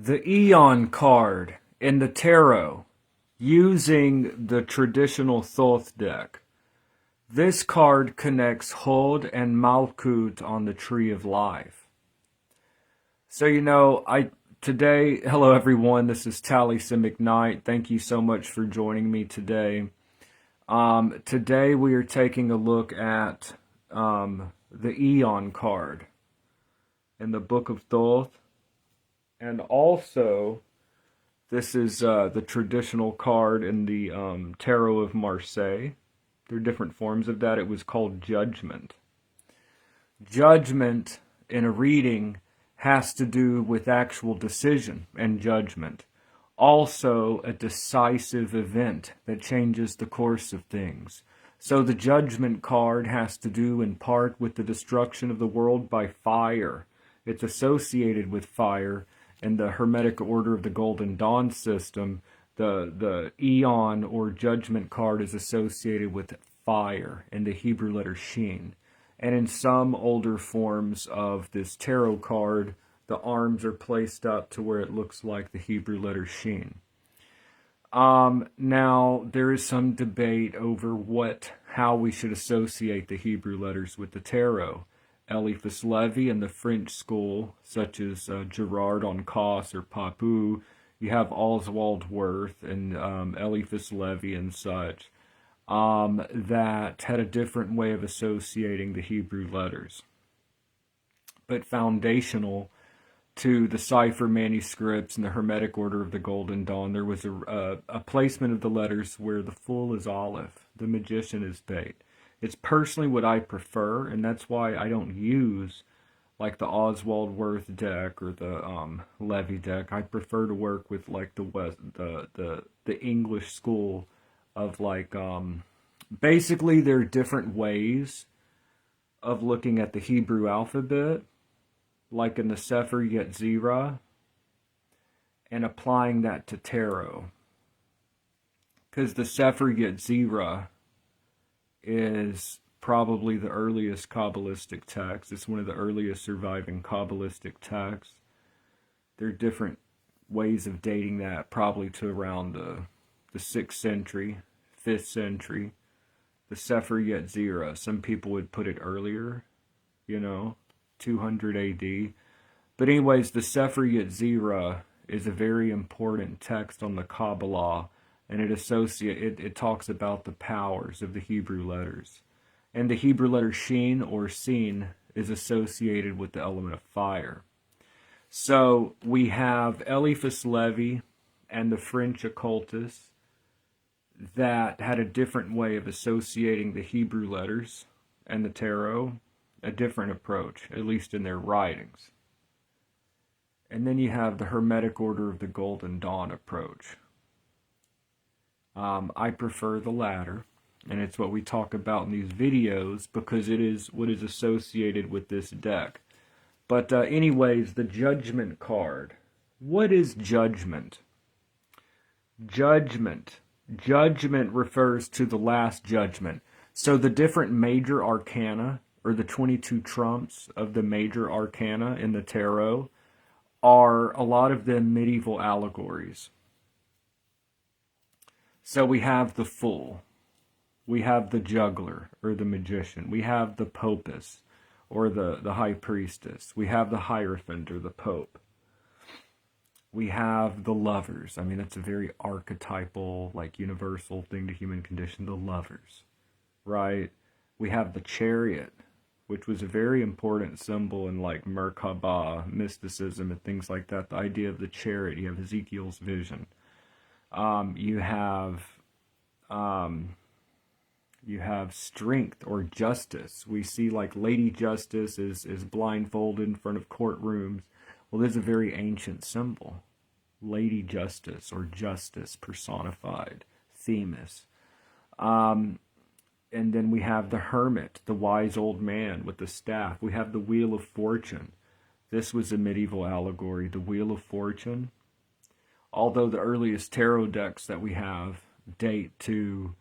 The Aeon card in the tarot using the traditional Thoth deck. This card connects Hod and Malkut on the Tree of Life. So today, hello everyone, this is Taliesin McKnight. Thank you so much for joining me today. Today we are taking a look at the Aeon card in the Book of Thoth. And also, this is the traditional card in the Tarot of Marseille. There are different forms of that. It was called Judgment. Judgment in a reading has to do with actual decision and judgment. Also, a decisive event that changes the course of things. So the Judgment card has to do in part with the destruction of the world by fire. It's associated with fire. In the Hermetic Order of the Golden Dawn system, the Aeon or Judgment card is associated with fire in the Hebrew letter Shin. And in some older forms of this tarot card, the arms are placed up to where it looks like the Hebrew letter Shin. Now, there is some debate over how we should associate the Hebrew letters with the tarot. Eliphas Levi and the French school, such as Gerard on Cos or Papou. You have Oswald Wirth and Eliphas Levi and such, that had a different way of associating the Hebrew letters. But foundational to the cipher manuscripts and the Hermetic Order of the Golden Dawn, there was a placement of the letters where the fool is olive, the magician is bait. It's personally what I prefer, and that's why I don't use like the Oswald Wirth deck or the Levy deck. I prefer to work with like the English school of like basically there are different ways of looking at the Hebrew alphabet, like in the Sefer Yetzirah, and applying that to tarot, because the Sefer Yetzirah is probably the earliest Kabbalistic text. It's one of the earliest surviving Kabbalistic texts. There are different ways of dating that, probably to around the 6th century, 5th century. The Sefer Yetzirah, some people would put it earlier, 200 AD. But anyways, the Sefer Yetzirah is a very important text on the Kabbalah, and it talks about the powers of the Hebrew letters. And the Hebrew letter Shin or Sin is associated with the element of fire. So we have Eliphas Levi and the French occultists that had a different way of associating the Hebrew letters and the tarot, a different approach, at least in their writings. And then you have the Hermetic Order of the Golden Dawn approach. I prefer the latter, and it's what we talk about in these videos because it is what is associated with this deck. But anyways, the Judgment card. What is Judgment? Judgment. Judgment refers to the Last Judgment. So the different major arcana, or the 22 trumps of the major arcana in the tarot, are a lot of them medieval allegories. So we have the Fool, we have the Juggler, or the Magician, we have the Popus, or the High Priestess, we have the Hierophant, or the Pope, we have the Lovers. I mean, that's a very archetypal, like universal thing to human condition, the Lovers, right? We have the Chariot, which was a very important symbol in like Merkabah, mysticism, and things like that, the idea of the chariot. You have Ezekiel's vision. You have strength or justice. We see like Lady Justice is blindfolded in front of courtrooms. Well, this is a very ancient symbol. Lady Justice or justice personified. Themis. And then we have the Hermit, the wise old man with the staff. We have the Wheel of Fortune. This was a medieval allegory. The Wheel of Fortune, although the earliest tarot decks that we have date to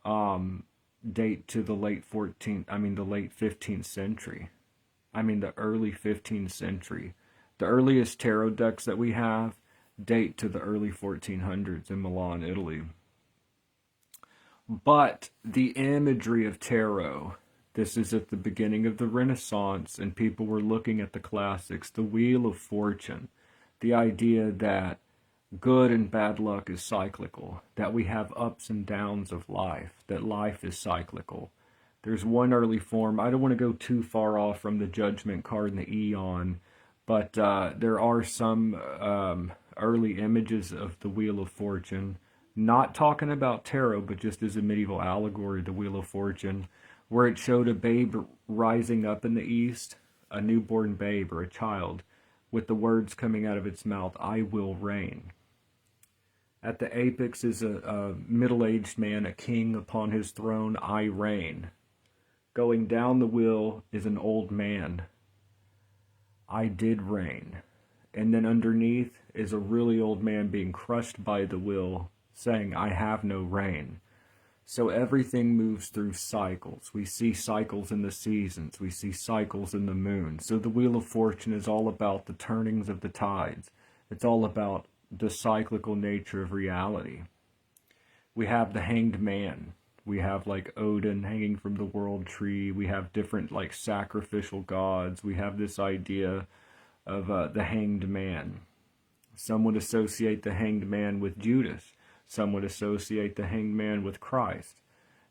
the late 15th century. The early 15th century. The earliest tarot decks that we have date to the early 1400s in Milan, Italy. But the imagery of tarot, this is at the beginning of the Renaissance, and people were looking at the classics, the Wheel of Fortune, the idea that good and bad luck is cyclical, that we have ups and downs of life, that life is cyclical. There's one early form, I don't want to go too far off from the Judgment card and the Aeon, but there are some early images of the Wheel of Fortune, not talking about tarot, but just as a medieval allegory, the Wheel of Fortune, where it showed a babe rising up in the east, a newborn babe or a child, with the words coming out of its mouth, "I will reign." At the apex is a middle-aged man, a king upon his throne, "I reign." Going down the wheel is an old man, "I did reign." And then underneath is a really old man being crushed by the wheel, saying, "I have no reign." So everything moves through cycles. We see cycles in the seasons. We see cycles in the moon. So the Wheel of Fortune is all about the turnings of the tides. It's all about the cyclical nature of reality. We have the Hanged Man. We have like Odin hanging from the world tree. We have different like sacrificial gods. We have this idea of the Hanged Man. Some would associate the Hanged Man with Judas. Some would associate the Hanged Man with Christ.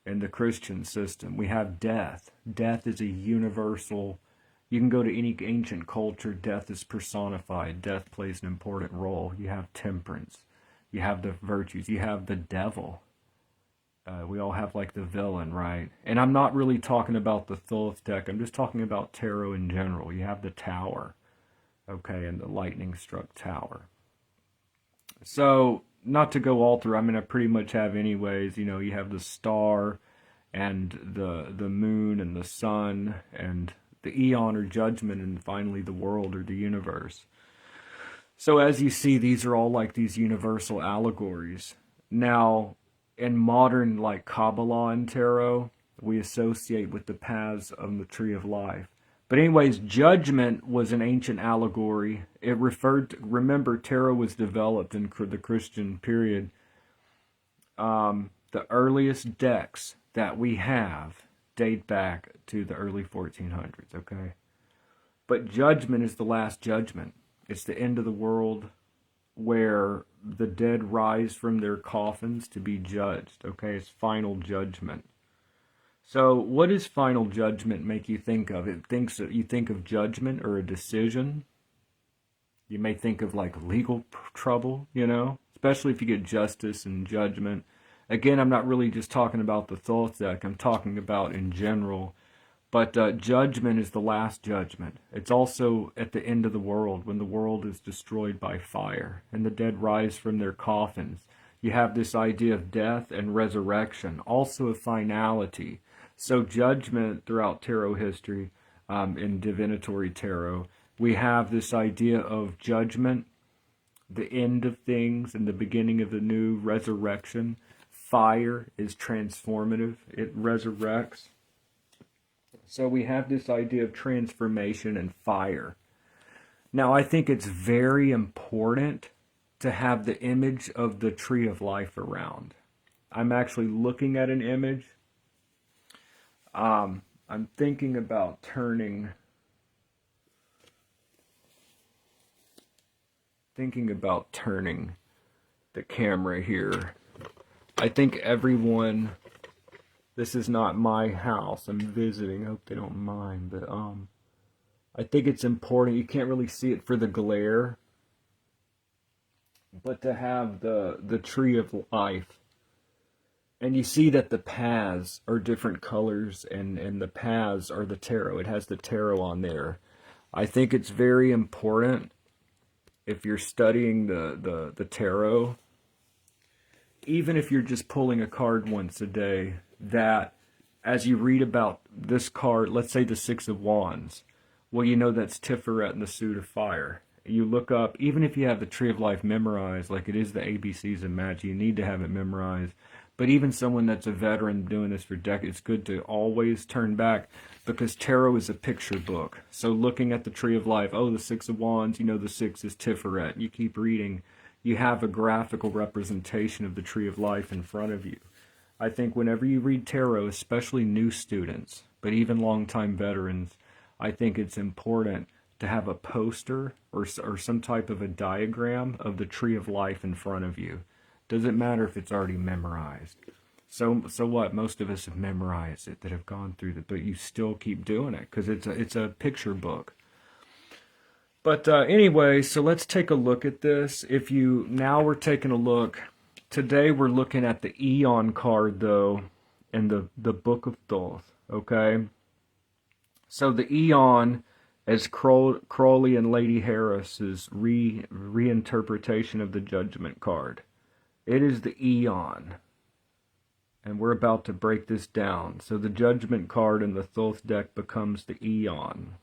In the Christian system, we have death. Death is a universal. You can go to any ancient culture, death is personified. Death plays an important role. You have temperance. You have the virtues. You have the devil. We all have like the villain, right? And I'm not really talking about the Thoth deck. I'm just talking about tarot in general. You have the tower, okay, and the lightning struck tower. So, not to go all through, I mean, I pretty much have anyways. You know, you have the star and the moon and the sun and the Aeon or judgment, and finally the world or the universe. So as you see, these are all like these universal allegories. Now, in modern like Kabbalah and tarot, we associate with the paths of the tree of life. But anyways, judgment was an ancient allegory. It referred to, remember, tarot was developed in the Christian period. The earliest decks that we have date back to the early 1400s, okay? But judgment is the last judgment. It's the end of the world where the dead rise from their coffins to be judged, okay? It's final judgment. So what does final judgment make you think of? You think of judgment or a decision. You may think of like legal trouble, you know, especially if you get justice and judgment. Again, I'm not really just talking about the Thoth deck. I'm talking about in general. But judgment is the last judgment. It's also at the end of the world, when the world is destroyed by fire and the dead rise from their coffins. You have this idea of death and resurrection, also of finality. So judgment throughout tarot history, in divinatory tarot, we have this idea of judgment, the end of things and the beginning of the new, resurrection. Fire is transformative. It resurrects. So we have this idea of transformation and fire. Now, I think it's very important to have the image of the tree of life around. I'm actually looking at an image. I'm thinking about turning the camera here. I think everyone, this is not my house, I'm visiting, I hope they don't mind, but I think it's important, you can't really see it for the glare, but to have the tree of life. And you see that the paths are different colors, and the paths are the tarot. It has the tarot on there. I think it's very important, if you're studying the tarot, even if you're just pulling a card once a day, that as you read about this card, let's say the Six of Wands, well, you know that's Tiferet and the suit of fire. You look up, even if you have the Tree of Life memorized, like it is the ABCs of magic, you need to have it memorized. But even someone that's a veteran doing this for decades, it's good to always turn back, because tarot is a picture book. So looking at the Tree of Life, oh, the Six of Wands, you know the six is Tiferet. You keep reading, you have a graphical representation of the Tree of Life in front of you. I think whenever you read tarot, especially new students, but even longtime veterans, I think it's important to have a poster or some type of a diagram of the Tree of Life in front of you. Doesn't matter if it's already memorized. So what? Most of us have memorized it, that have gone through it, but you still keep doing it because it's a picture book. But anyway, so let's take a look at this. Now we're taking a look. Today we're looking at the Aeon card, though, in the Book of Thoth. Okay. So the Aeon, as Crowley and Lady Harris's reinterpretation of the Judgment card. It is the Aeon. And we're about to break this down. So the Judgment card in the Thoth deck becomes the Aeon.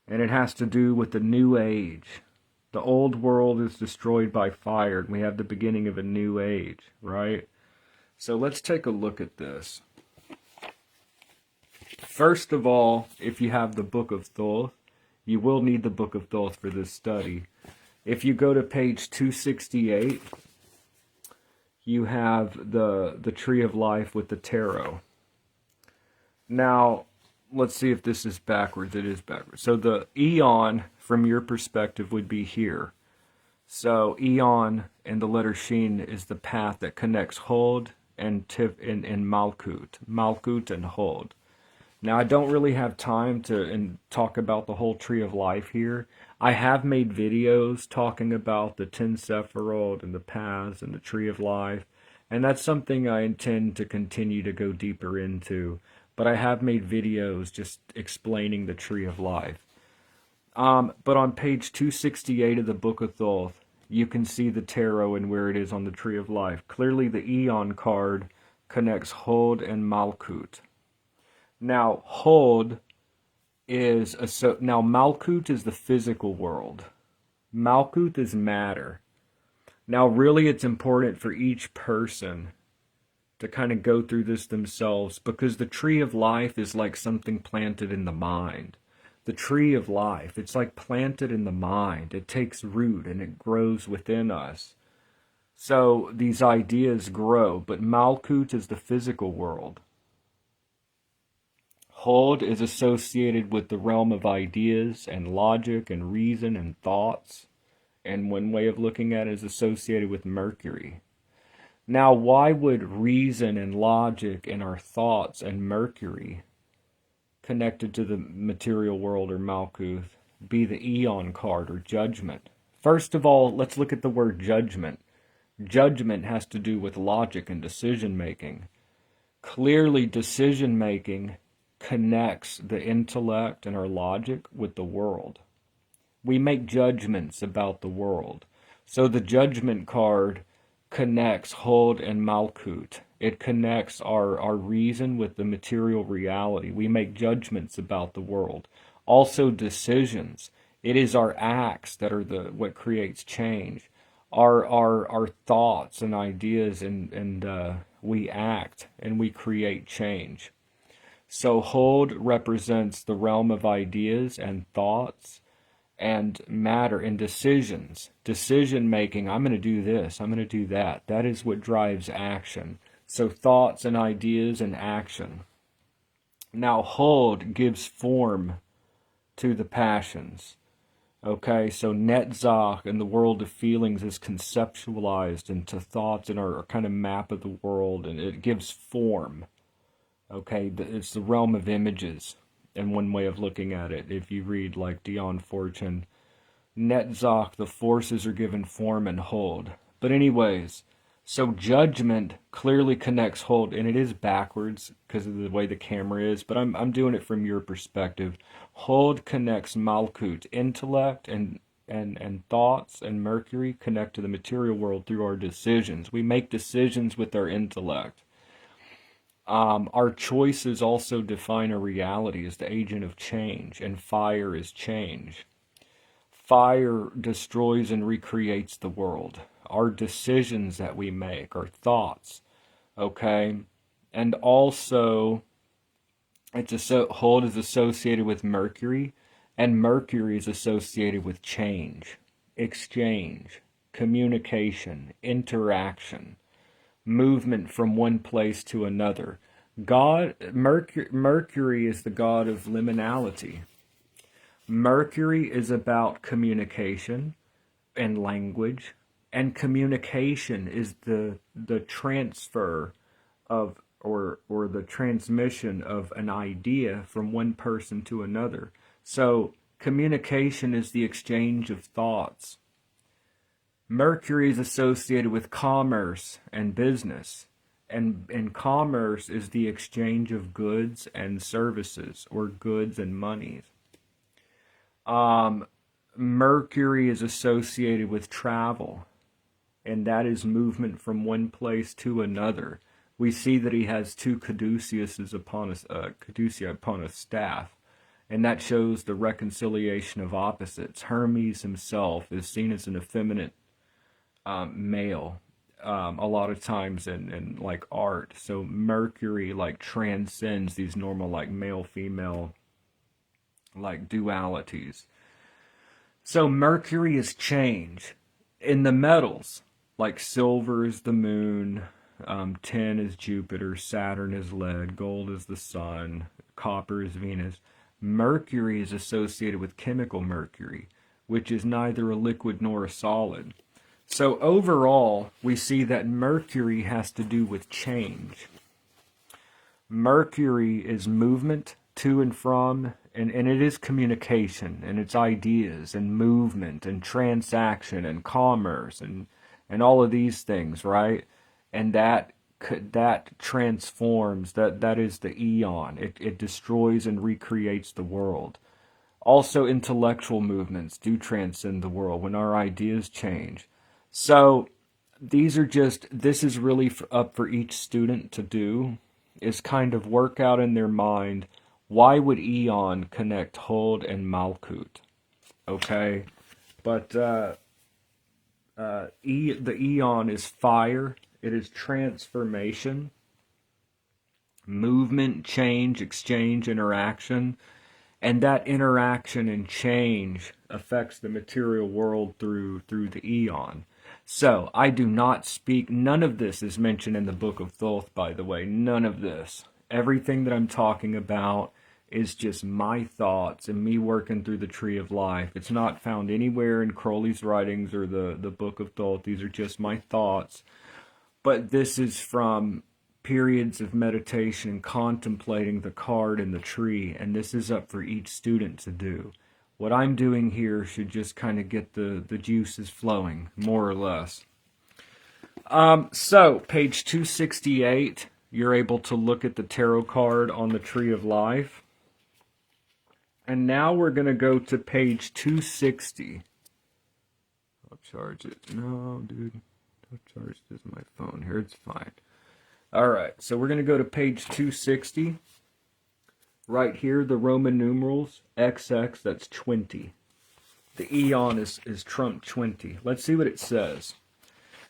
And it has to do with the new age. The old world is destroyed by fire, and we have the beginning of a new age, right? So let's take a look at this. First of all, if you have the Book of Thoth, you will need the Book of Thoth for this study. If you go to page 268, you have the Tree of Life with the tarot. Now, let's see if this is backwards. It is backwards. So the Aeon, from your perspective, would be here. So Aeon and the letter Shin is the path that connects Hod and Malkut. Malkut and Hod. Now, I don't really have time to talk about the whole Tree of Life here. I have made videos talking about the 10 Sephiroth and the paths and the Tree of Life, and that's something I intend to continue to go deeper into. But I have made videos just explaining the Tree of Life. But on page 268 of the Book of Thoth, you can see the tarot and where it is on the Tree of Life. Clearly, the Aeon card connects Hod and Malkut. Now, Hod is now Malkut is the physical world. Malkut is matter. Now, really, it's important for each person to kind of go through this themselves, because the Tree of Life is like something planted in the mind. The Tree of Life, it's like planted in the mind. It takes root and it grows within us. So these ideas grow, but Malkut is the physical world. Hod is associated with the realm of ideas and logic and reason and thoughts. And one way of looking at it is associated with Mercury. Now, why would reason and logic and our thoughts and Mercury connected to the material world or Malkuth be the Aeon card or judgment? First of all, let's look at the word judgment. Judgment has to do with logic and decision making. Clearly, decision making connects the intellect and our logic with the world. We make judgments about the world. So the Judgment card connects Hod and Malkut. It connects our reason with the material reality. We make judgments about the world. Also decisions. It is our acts that are what creates change. Our thoughts and ideas, and we act and we create change. So Hod represents the realm of ideas and thoughts and matter and decisions. Decision making, I'm going to do this, I'm going to do that. That is what drives action. So thoughts and ideas and action. Now Hod gives form to the passions. Okay, so Netzach in the world of feelings is conceptualized into thoughts in our kind of map of the world, and it gives form. Okay, it's the realm of images, and one way of looking at it, if you read like Dion Fortune, Netzach, the forces are given form and Hod. But anyways, so judgment clearly connects Hod, and it is backwards because of the way the camera is, but I'm doing it from your perspective. Hod connects Malkut, intellect and thoughts, and Mercury connect to the material world through our decisions. We make decisions with our intellect. Our choices also define a reality as the agent of change, and fire is change. Fire destroys and recreates the world. Our decisions that we make, our thoughts, Okay, and also hold is associated with Mercury, and Mercury is associated with change, exchange, communication, interaction, movement from one place to another. Mercury is the god of liminality. Mercury is about communication and language, and communication is the transfer of or the transmission of an idea from one person to another. So communication is the exchange of thoughts. Mercury is associated with commerce and business, and commerce is the exchange of goods and services, or goods and monies. Mercury is associated with travel, and that is movement from one place to another. We see that he has two caduceus upon a staff, and that shows the reconciliation of opposites. Hermes himself is seen as an effeminate male, a lot of times in like art. So Mercury like transcends these normal like male-female like dualities. So Mercury is change. In the metals, like silver is the moon, tin is Jupiter, Saturn is lead, gold is the sun, copper is Venus. Mercury is associated with chemical mercury, which is neither a liquid nor a solid. So overall, we see that Mercury has to do with change. Mercury is movement to and from, and it is communication, and it's ideas, and movement, and transaction, and commerce, and all of these things, right? And that transforms, that is the Aeon. It destroys and recreates the world. Also, intellectual movements do transcend the world when our ideas change. So this is really up for each student to do, is kind of work out in their mind, why would Aeon connect Hod and Malkut? Okay, but the Aeon is fire. It is transformation, movement, change, exchange, interaction. And that interaction and change affects the material world through the Aeon. So, I do not speak, none of this is mentioned in the book of Thoth, by the way, none of this. Everything that I'm talking about is just my thoughts and me working through the tree of life. It's not found anywhere in Crowley's writings or the book of Thoth. These are just my thoughts. But this is from periods of meditation and contemplating the card and the tree, and this is up for each student to do. What I'm doing here should just kind of get the juices flowing, more or less. So, page 268, you're able to look at the tarot card on the Tree of Life. And now we're going to go to page 260. I'll charge it. No, dude. I'll charge this my phone here. It's fine. Alright, so we're going to go to page 260. Right here, the Roman numerals, XX, that's 20. The Aeon is trump 20. Let's see what it says.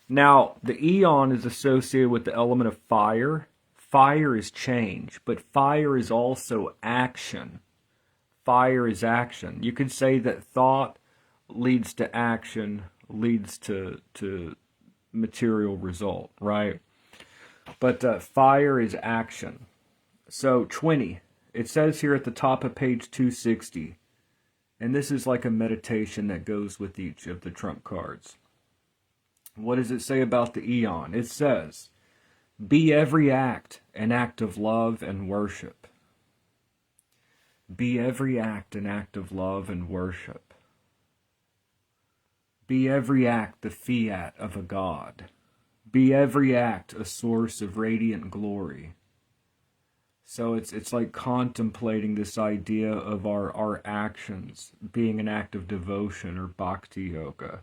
Now, the Aeon is associated with the element of fire. Fire is change, but fire is also action. Fire is action. You could say that thought leads to action, leads to material result, right? But fire is action. So 20. It says here at the top of page 260, and this is like a meditation that goes with each of the trump cards. What does it say about the Aeon? It says, be every act an act of love and worship. Be every act an act of love and worship. Be every act the fiat of a god. Be every act a source of radiant glory. So it's like contemplating this idea of our actions being an act of devotion or bhakti yoga.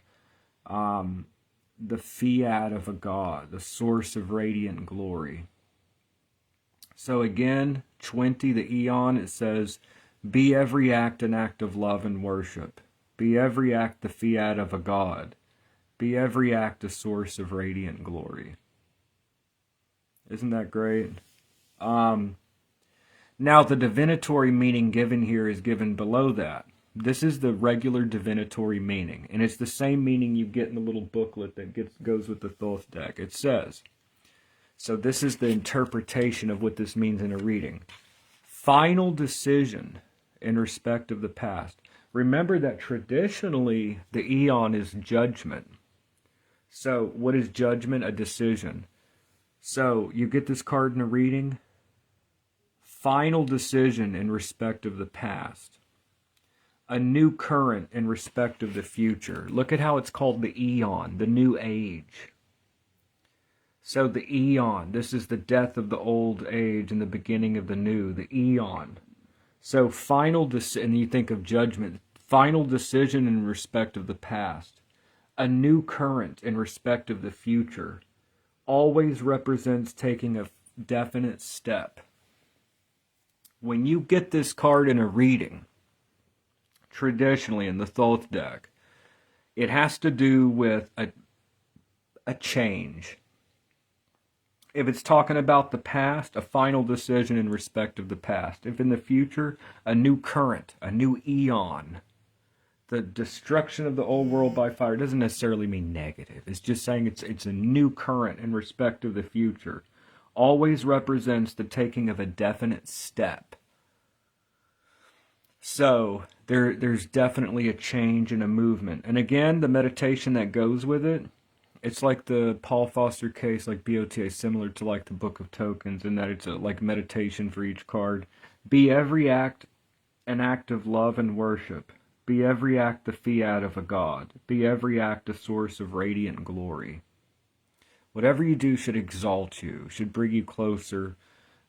The fiat of a god, the source of radiant glory. So again, 20, the Aeon, it says, be every act an act of love and worship. Be every act the fiat of a god. Be every act a source of radiant glory. Isn't that great? Now, the divinatory meaning given here is given below that. This is the regular divinatory meaning, and it's the same meaning you get in the little booklet that goes with the Thoth deck. It says, so this is the interpretation of what this means in a reading. Final decision in respect of the past. Remember that traditionally the Aeon is judgment. So what is judgment? A decision. So you get this card in a reading. Final decision in respect of the past. A new current in respect of the future. Look at how it's called the Aeon, the new age. So the Aeon, this is the death of the old age and the beginning of the new, the Aeon. So and you think of judgment, final decision in respect of the past. A new current in respect of the future. Always represents taking a definite step. When you get this card in a reading, traditionally in the Thoth deck, it has to do with a change. If it's talking about the past, a final decision in respect of the past. If in the future, a new current, a new Aeon. The destruction of the old world by fire doesn't necessarily mean negative. It's just saying it's a new current in respect of the future. Always represents the taking of a definite step. So there's definitely a change and a movement. And again, the meditation that goes with it, it's like the Paul Foster case, like BOTA, similar to like the Book of Tokens, in that it's like meditation for each card. Be every act an act of love and worship. Be every act the fiat of a god. Be every act a source of radiant glory. Whatever you do should exalt you, should bring you closer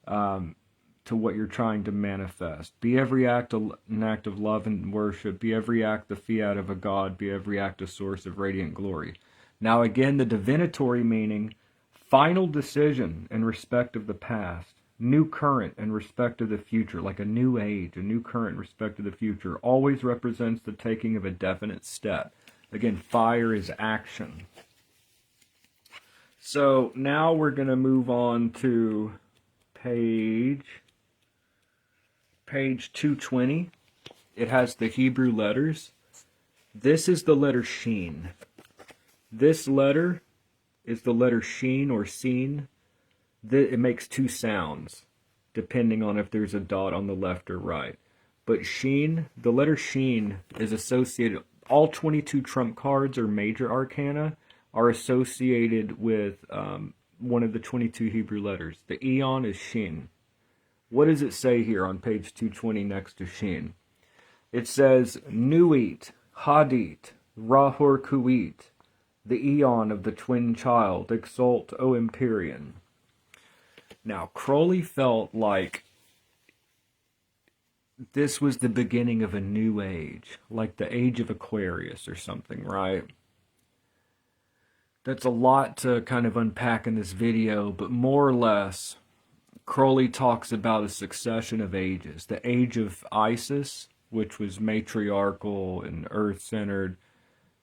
to what you're trying to manifest. Be every act an act of love and worship. Be every act the fiat of a god. Be every act a source of radiant glory. Now again, the divinatory meaning, final decision in respect of the past, new current in respect of the future, like a new age, a new current in respect of the future, always represents the taking of a definite step. Again, fire is action. So now we're going to move on to page 220. It has the Hebrew letters. This is the letter Shin. This letter is the letter Shin or Sin. It makes two sounds, depending on if there's a dot on the left or right. But Shin, the letter Shin is associated, all 22 trump cards or major arcana are associated with one of the 22 Hebrew letters. The Aeon is Shin. What does it say here on page 220 next to Shin? It says, Nuit, Hadit, Rahor Kuit, the Aeon of the twin child, exult, O Empyrean. Now, Crowley felt like this was the beginning of a new age, like the age of Aquarius or something, right? That's a lot to kind of unpack in this video, but more or less, Crowley talks about a succession of ages. The age of Isis, which was matriarchal and earth-centered.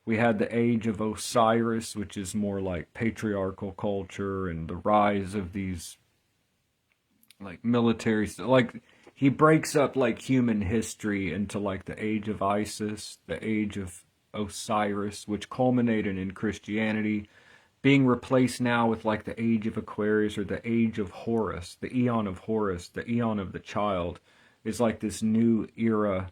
We had the age of Osiris, which is more like patriarchal culture, and the rise of these like military, like he breaks up like human history into like the age of Isis, the age of Osiris, which culminated in Christianity, being replaced now with like the age of Aquarius or the age of Horus, the Aeon of Horus, the Aeon of the child, is like this new era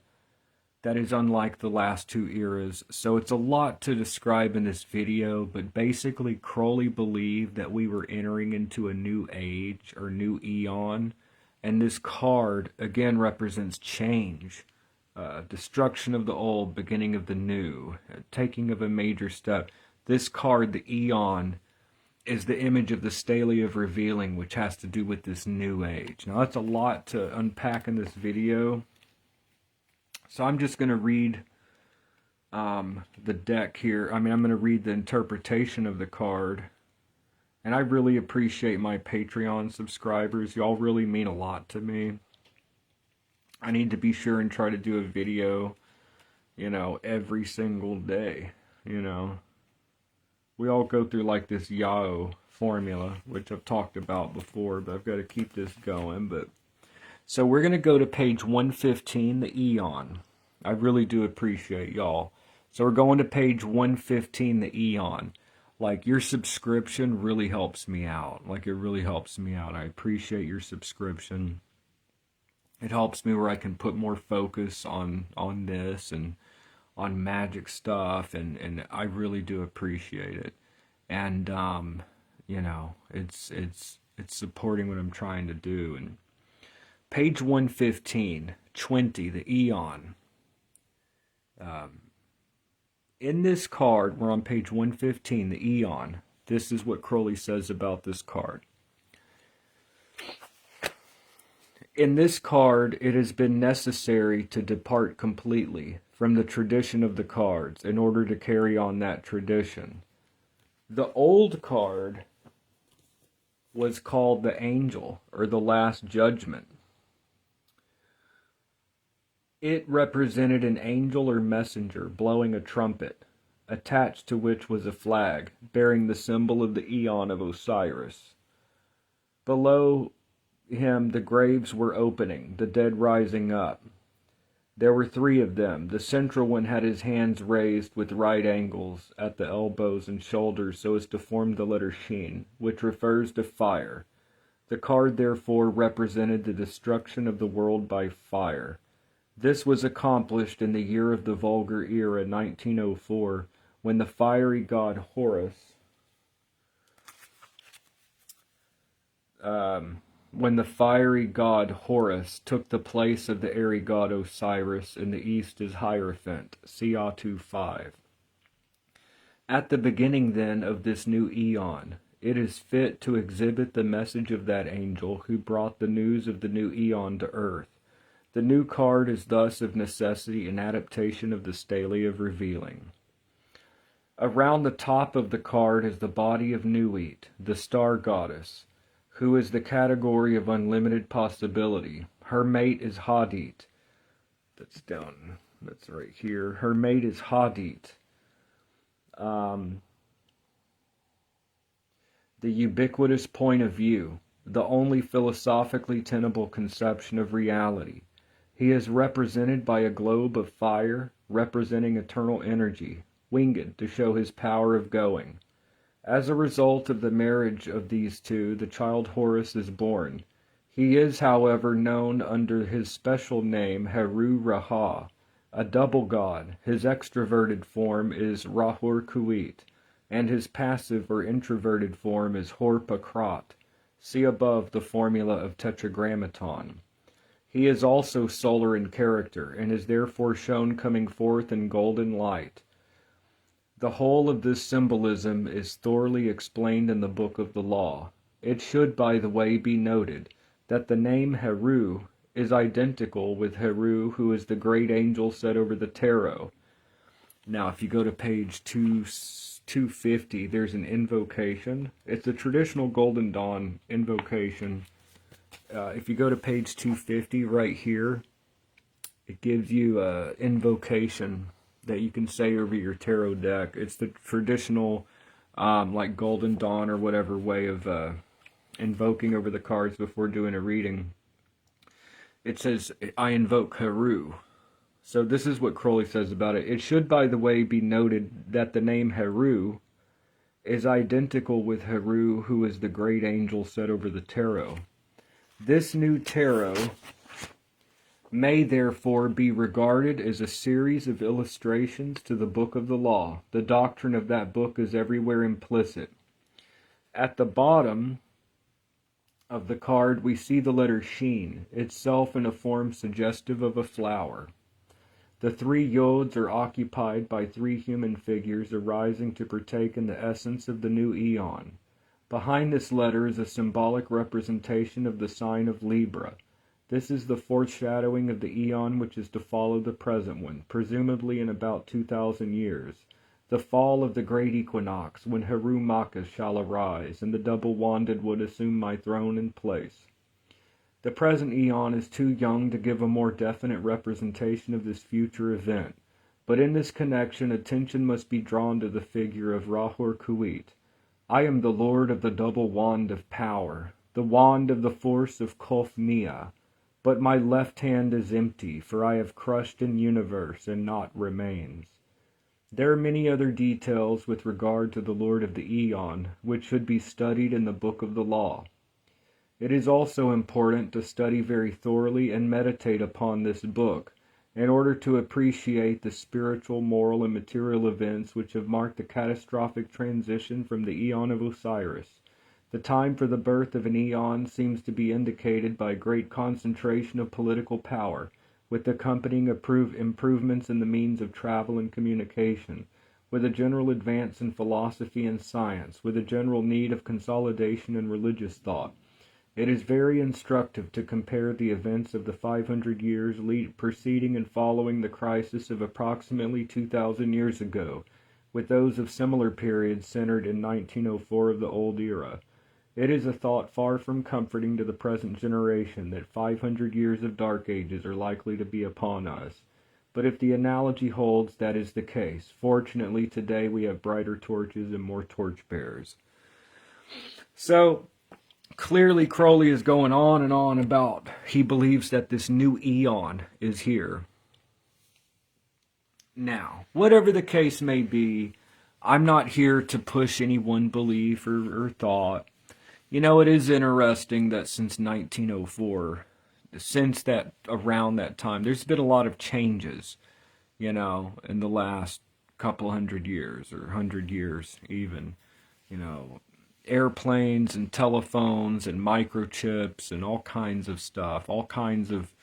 that is unlike the last two eras. So it's a lot to describe in this video, but basically Crowley believed that we were entering into a new age or new Aeon, and this card again represents change, destruction of the old, beginning of the new, taking of a major step. This card, the Aeon, is the image of the stele of revealing, which has to do with this new age. Now that's a lot to unpack in this video, so I'm just going to read the deck here. I mean, I'm going to read the interpretation of the card. And I really appreciate my Patreon subscribers. Y'all really mean a lot to me. I need to be sure and try to do a video, you know, every single day, you know. We all go through like this Yao formula, which I've talked about before, but I've got to keep this going. But so we're going to go to page 115, the Aeon. I really do appreciate y'all. So we're going to page 115, the Aeon. Like, your subscription really helps me out. Like, it really helps me out. I appreciate your subscription. It helps me where I can put more focus on this and on magic stuff, and I really do appreciate it. And you know, it's supporting what I'm trying to do. And page 115, 20, the Aeon. In this card, we're on page 115, the Aeon. This is what Crowley says about this card. In this card, it has been necessary to depart completely from the tradition of the cards in order to carry on that tradition. The old card was called the Angel, or the Last Judgment. It represented an angel or messenger blowing a trumpet, attached to which was a flag bearing the symbol of the Aeon of Osiris. Below him the graves were opening, the dead rising up. There were 3 of them. The central one had his hands raised with right angles at the elbows and shoulders so as to form the letter Shin, which refers to fire. The card therefore represented the destruction of the world by fire. This was accomplished in the year of the Vulgar Era, 1904, when the fiery god Horus took the place of the airy god Osiris in the east as Hierophant, see ATU 5. At the beginning, then, of this new Aeon, it is fit to exhibit the message of that angel who brought the news of the new Aeon to earth. The new card is thus of necessity an adaptation of the stele of revealing. Around the top of the card is the body of Nuit, the star goddess, who is the category of unlimited possibility. Her mate is Hadit. That's right here. Her mate is Hadit. The ubiquitous point of view, the only philosophically tenable conception of reality. He is represented by a globe of fire, representing eternal energy, winged to show his power of going. As a result of the marriage of these two, the child Horus is born. He is, however, known under his special name Heru Raha, a double god. His extroverted form is Rahur Kuit, and his passive or introverted form is Hor Pakrat. See above the formula of Tetragrammaton. He is also solar in character, and is therefore shown coming forth in golden light. The whole of this symbolism is thoroughly explained in the Book of the Law. It should, by the way, be noted that the name Heru is identical with Heru, who is the great angel set over the tarot. Now, if you go to page 250, there's an invocation. It's a traditional Golden Dawn invocation. If you go to page 250 right here, it gives you an invocation that you can say over your tarot deck. It's the traditional, like Golden Dawn or whatever way of invoking over the cards before doing a reading. It says, I invoke Heru. So this is what Crowley says about it. It should, by the way, be noted that the name Heru is identical with Heru, who is the great angel set over the tarot. This new tarot may therefore be regarded as a series of illustrations to the Book of the Law. The doctrine of that book is everywhere implicit. At the bottom of the card, we see the letter Shin, itself in a form suggestive of a flower. The 3 yods are occupied by 3 human figures arising to partake in the essence of the new Aeon. Behind this letter is a symbolic representation of the sign of Libra. This is the foreshadowing of the Aeon which is to follow the present one, presumably in about 2,000 years. The fall of the great equinox, when Heru Makas shall arise, and the double-wanded would assume my throne and place. The present Aeon is too young to give a more definite representation of this future event, but in this connection attention must be drawn to the figure of Rahur Kuit. I am the lord of the double wand of power, the wand of the force of Kolfnia. But my left hand is empty, for I have crushed in universe, and naught remains. There are many other details with regard to the Lord of the Aeon, which should be studied in the Book of the Law. It is also important to study very thoroughly and meditate upon this book, in order to appreciate the spiritual, moral, and material events which have marked the catastrophic transition from the Aeon of Osiris. The time for the birth of an Aeon seems to be indicated by a great concentration of political power, with accompanying improvements in the means of travel and communication, with a general advance in philosophy and science, with a general need of consolidation in religious thought. It is very instructive to compare the events of the 500 years preceding and following the crisis of approximately 2,000 years ago, with those of similar periods centered in 1904 of the Old Era. It is a thought far from comforting to the present generation that 500 years of dark ages are likely to be upon us. But if the analogy holds, that is the case. Fortunately, today we have brighter torches and more torchbearers. So, clearly Crowley is going on and on about he believes that this new Aeon is here. Now, whatever the case may be, I'm not here to push any one belief or thought. You know, it is interesting that since 1904, around that time, there's been a lot of changes, you know, in the last couple 100 years, or 100 years even, you know, airplanes and telephones and microchips and all kinds of stuff, all kinds of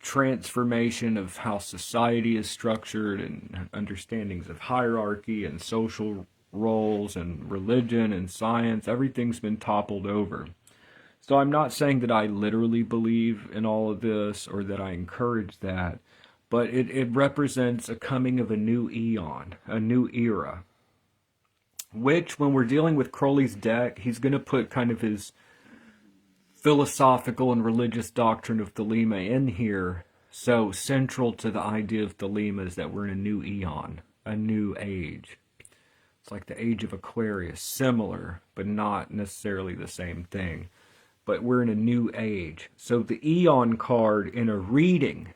transformation of how society is structured and understandings of hierarchy and social roles and religion and science. Everything's been toppled over. So I'm not saying that I literally believe in all of this or that I encourage that, but it represents a coming of a new Aeon, a new era, which when we're dealing with Crowley's deck, he's going to put kind of his philosophical and religious doctrine of Thelema in here. So central to the idea of Thelema is that we're in a new Aeon, a new age. It's like the age of Aquarius, similar, but not necessarily the same thing. But we're in a new age. So the Aeon card in a reading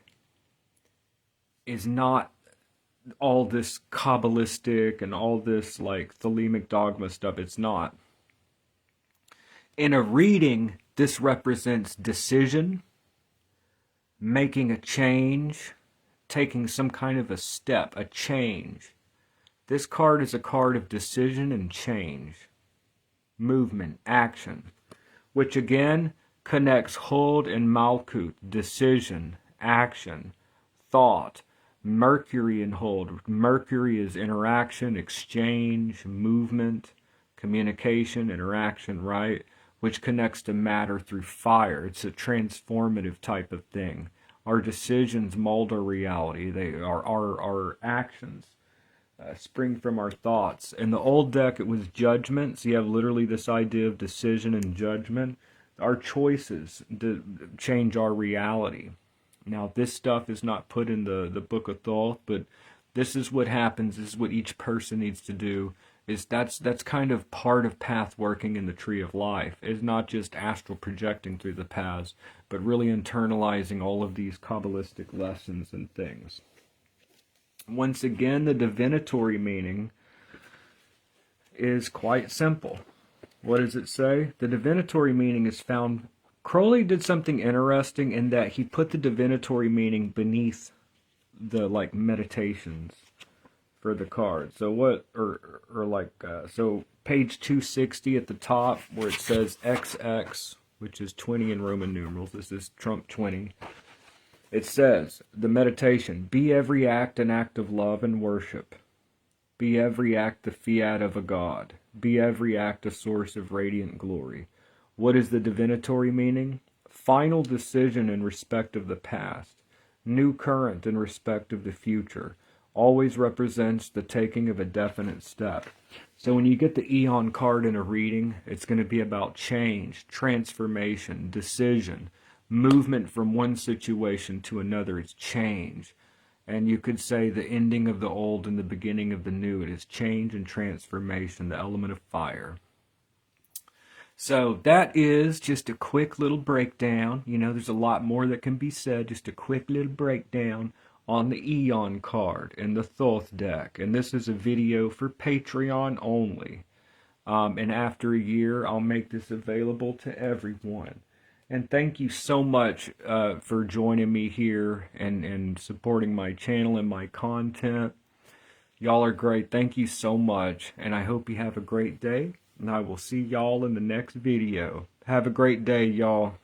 is not all this Kabbalistic and all this like Thelemic dogma stuff. It's not. In a reading, this represents decision, making a change, taking some kind of a step, a change. This card is a card of decision and change, movement, action, which again connects Huld and Malkuth, decision, action, thought. Mercury in Huld. Mercury is interaction, exchange, movement, communication, interaction, right? Which connects to matter through fire. It's a transformative type of thing. Our decisions mold our reality. They are our actions. Spring from our thoughts. In the old deck, it was judgment. So you have literally this idea of decision and judgment. Our choices change our reality. Now, this stuff is not put in the Book of Thoth, but this is what happens. This is what each person needs to do. That's kind of part of path working in the Tree of Life. It's not just astral projecting through the paths, but really internalizing all of these Kabbalistic lessons and things. Once again, the divinatory meaning is quite simple. What does it say? The divinatory meaning is found. Crowley did something interesting in that he put the divinatory meaning beneath the like meditations for the card. So what, so page 260 at the top where it says XX, which is 20 in Roman numerals. This is Trump 20. It says, the meditation, be every act an act of love and worship. Be every act the fiat of a god. Be every act a source of radiant glory. What is the divinatory meaning? Final decision in respect of the past. New current in respect of the future. Always represents the taking of a definite step. So when you get the Aeon card in a reading, it's going to be about change, transformation, decision, movement from one situation to another. It's change. And you could say the ending of the old and the beginning of the new. It is change and transformation, the element of fire. So that is just a quick little breakdown. You know, there's a lot more that can be said. Just a quick little breakdown on the Aeon card and the Thoth deck. And this is a video for Patreon only. And after a year, I'll make this available to everyone. And thank you so much for joining me here and supporting my channel and my content. Y'all are great. Thank you so much. And I hope you have a great day. And I will see y'all in the next video. Have a great day, y'all.